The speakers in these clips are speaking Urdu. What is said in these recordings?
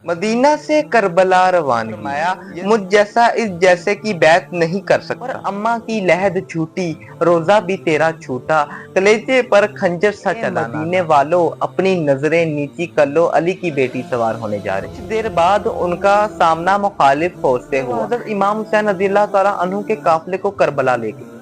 مدینہ سے کربلا روانگی، مجھ جیسا اس جیسے کی بیعت نہیں کر سکتا، اور اماں کی لحد چھوٹی، روزہ بھی تیرا چھوٹا، کلیجے پر خنجر سا چلانا، مدینے والو اپنی نظریں نیچی کر لو، علی کی بیٹی سوار ہونے جا رہی۔ کچھ دیر بعد ان کا سامنا مخالف فوج سے ہوا، حضرت امام حسین رضی اللہ تعالیٰ عنہ کے قافلے کو کربلا لے گئے۔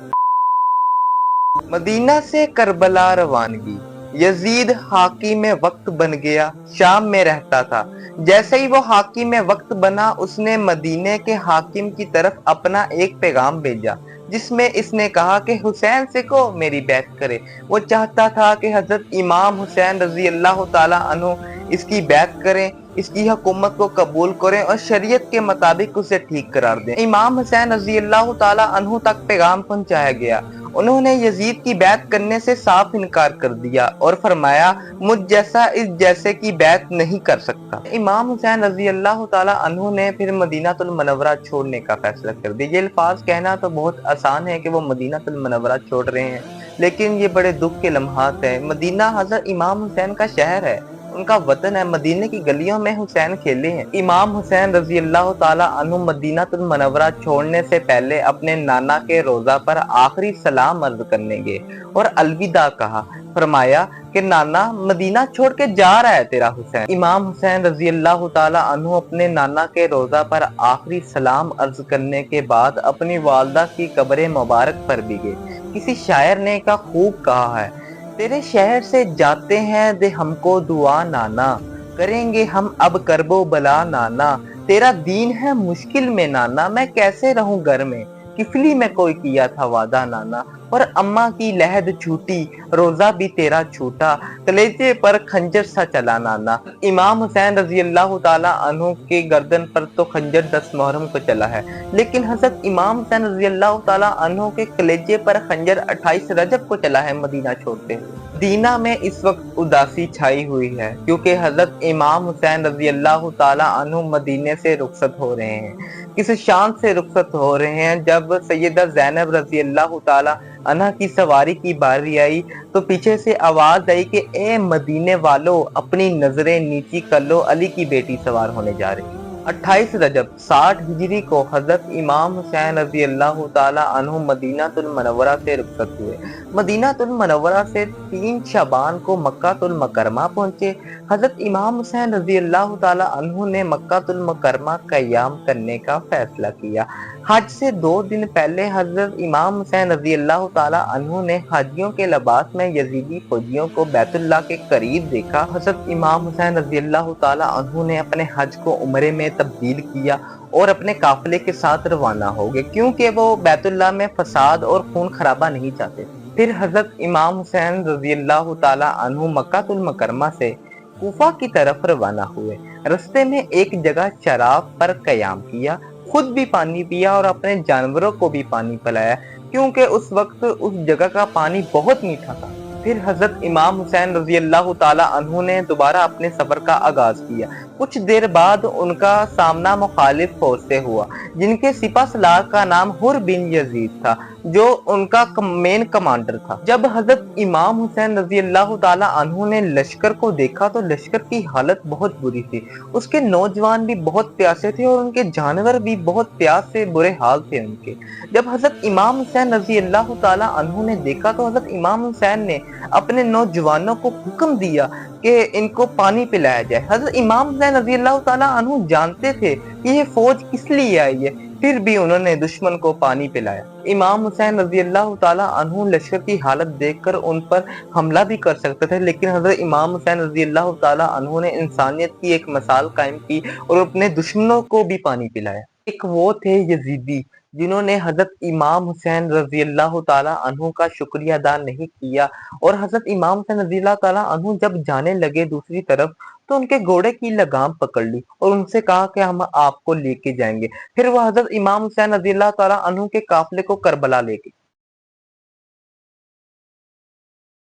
مدینہ سے کربلا روانگی، یزید حاکم وقت بن گیا، شام میں رہتا تھا۔ جیسے ہی وہ حاکم وقت بنا، اس نے مدینے کے حاکم کی طرف اپنا ایک پیغام بھیجا، جس میں اس نے کہا کہ حسین سے کہو میری بیعت کرے۔ وہ چاہتا تھا کہ حضرت امام حسین رضی اللہ تعالیٰ عنہ اس کی بیعت کریں، اس کی حکومت کو قبول کریں اور شریعت کے مطابق اسے ٹھیک قرار دیں۔ امام حسین رضی اللہ تعالیٰ عنہ تک پیغام پہنچایا گیا۔ انہوں نے یزید کی بیعت کرنے سے صاف انکار کر دیا اور فرمایا مجھ جیسا اس جیسے کی بیعت نہیں کر سکتا۔ امام حسین رضی اللہ تعالیٰ عنہ نے پھر مدینہ المنورہ چھوڑنے کا فیصلہ کر دیا۔ یہ الفاظ کہنا تو بہت آسان ہے کہ وہ مدینہ المنورہ چھوڑ رہے ہیں، لیکن یہ بڑے دکھ کے لمحات ہیں۔ مدینہ حضرت امام حسین کا شہر ہے، ان کا وطن ہے۔ مدینہ کی گلیوں میں حسین کھیلے ہیں۔ امام حسین رضی اللہ تعالیٰ عنہ مدینہ المنورہ چھوڑنے سے پہلے اپنے نانا کے روضہ پر آخری سلام عرض کرنے گئے اور الوداع کہا۔ فرمایا کہ نانا مدینہ چھوڑ کے جا رہا ہے تیرا حسین۔ امام حسین رضی اللہ تعالیٰ عنہ اپنے نانا کے روضہ پر آخری سلام عرض کرنے کے بعد اپنی والدہ کی قبر مبارک پر بھی گئے۔ کسی شاعر نے کا خوب کہا ہے، تیرے شہر سے جاتے ہیں دے ہم کو دعا نانا، کریں گے ہم اب کرب و بلا نانا، تیرا دین ہے مشکل میں نانا، میں کیسے رہوں گھر میں، کفلی میں کوئی کیا تھا وعدہ نانا، اور اماں کی لحد چھوٹی، روزہ بھی تیرا چھوٹا، کلیجے پر خنجر سا چلا نانا۔ امام حسین رضی اللہ تعالیٰ عنہ کی گردن پر تو خنجر 10 محرم کو چلا ہے، لیکن حضرت امام حسین رضی اللہ تعالیٰ عنہ کے کلیجے پر خنجر 28 رجب کو چلا ہے مدینہ چھوڑتے ہوئے۔ مدینہ میں اس وقت اداسی چھائی ہوئی ہے، کیونکہ حضرت امام حسین رضی اللہ تعالیٰ عنہ مدینے سے رخصت ہو رہے ہیں۔ کس شان سے رخصت ہو رہے ہیں؟ جب سیدہ زینب رضی اللہ تعالیٰ عنہ کی سواری کی باری آئی تو پیچھے سے آواز آئی کہ اے مدینے والو اپنی نظریں نیچی کر لو، علی کی بیٹی سوار ہونے جا رہی۔ 28 رجب 60 ہجری کو حضرت امام حسین رضی اللہ تعالیٰ عنہ مدینہ المنورہ سے رخصت ہوئے۔ مدینہ المنورہ سے 3 شعبان کو مکہ المکرمہ پہنچے۔ حضرت امام حسین رضی اللہ تعالیٰ عنہ نے مکہ المکرمہ قیام کرنے کا فیصلہ کیا۔ حج سے 2 دن پہلے حضرت امام حسین رضی اللہ تعالیٰ عنہ نے حاجیوں کے لباس میں یزیدی فوجیوں کو بیت اللہ کے قریب دیکھا۔ حضرت امام حسین رضی اللہ تعالیٰ عنہ نے اپنے حج کو عمرے میں تبدیل کیا اور اپنے قافلے کے ساتھ روانہ ہو گئے، کیونکہ وہ بیت اللہ میں فساد اور خون خرابہ نہیں چاہتے تھے۔ پھر حضرت امام حسین رضی اللہ تعالیٰ عنہ مکہ المکرمہ سے کوفہ کی طرف روانہ ہوئے۔ رستے میں ایک جگہ چراغ پر قیام کیا، خود بھی پانی پیا اور اپنے جانوروں کو بھی پانی پلایا، کیونکہ اس وقت اس جگہ کا پانی بہت میٹھا تھا۔ پھر حضرت امام حسین رضی اللہ تعالیٰ عنہ نے دوبارہ اپنے سفر کا آغاز کیا۔ کچھ دیر بعد ان کا سامنا مخالف فوج سے ہوا، جن کے سپہ سالار کا نام حر بن یزید تھا، جو ان کا مین کمانڈر تھا۔ جب حضرت امام حسین رضی اللہ تعالیٰ عنہ نے لشکر کو دیکھا تو لشکر کی حالت بہت بری تھی۔ اس کے نوجوان بھی بہت پیاسے تھے اور ان کے جانور بھی بہت پیاس سے برے حال تھے ان کے۔ جب حضرت امام حسین رضی اللہ تعالیٰ عنہ نے دیکھا تو حضرت امام حسین نے اپنے نوجوانوں کو حکم دیا کہ ان کو پانی پلایا جائے۔ حضرت امام حسین رضی اللہ تعالیٰ عنہ جانتے تھے کہ یہ فوج کس لیے آئی ہے، پھر بھی انہوں نے دشمن کو پانی پلایا۔ امام حسین رضی اللہ تعالیٰ عنہ لشکر کی حالت دیکھ کر ان پر حملہ بھی کر سکتے تھے، لیکن حضرت امام حسین رضی اللہ تعالیٰ عنہ نے انسانیت کی ایک مثال قائم کی اور اپنے دشمنوں کو بھی پانی پلایا۔ ایک وہ تھے یزیدی جنہوں نے حضرت امام حسین رضی اللہ تعالیٰ عنہ کا شکریہ ادا نہیں کیا، اور حضرت امام حسین رضی اللہ تعالیٰ عنہ جب جانے لگے دوسری طرف تو ان کے گھوڑے کی لگام پکڑ لی اور ان سے کہا کہ ہم آپ کو لے کے جائیں گے۔ پھر وہ حضرت امام حسین رضی اللہ تعالیٰ عنہ کے قافلے کو کربلا لے گئے۔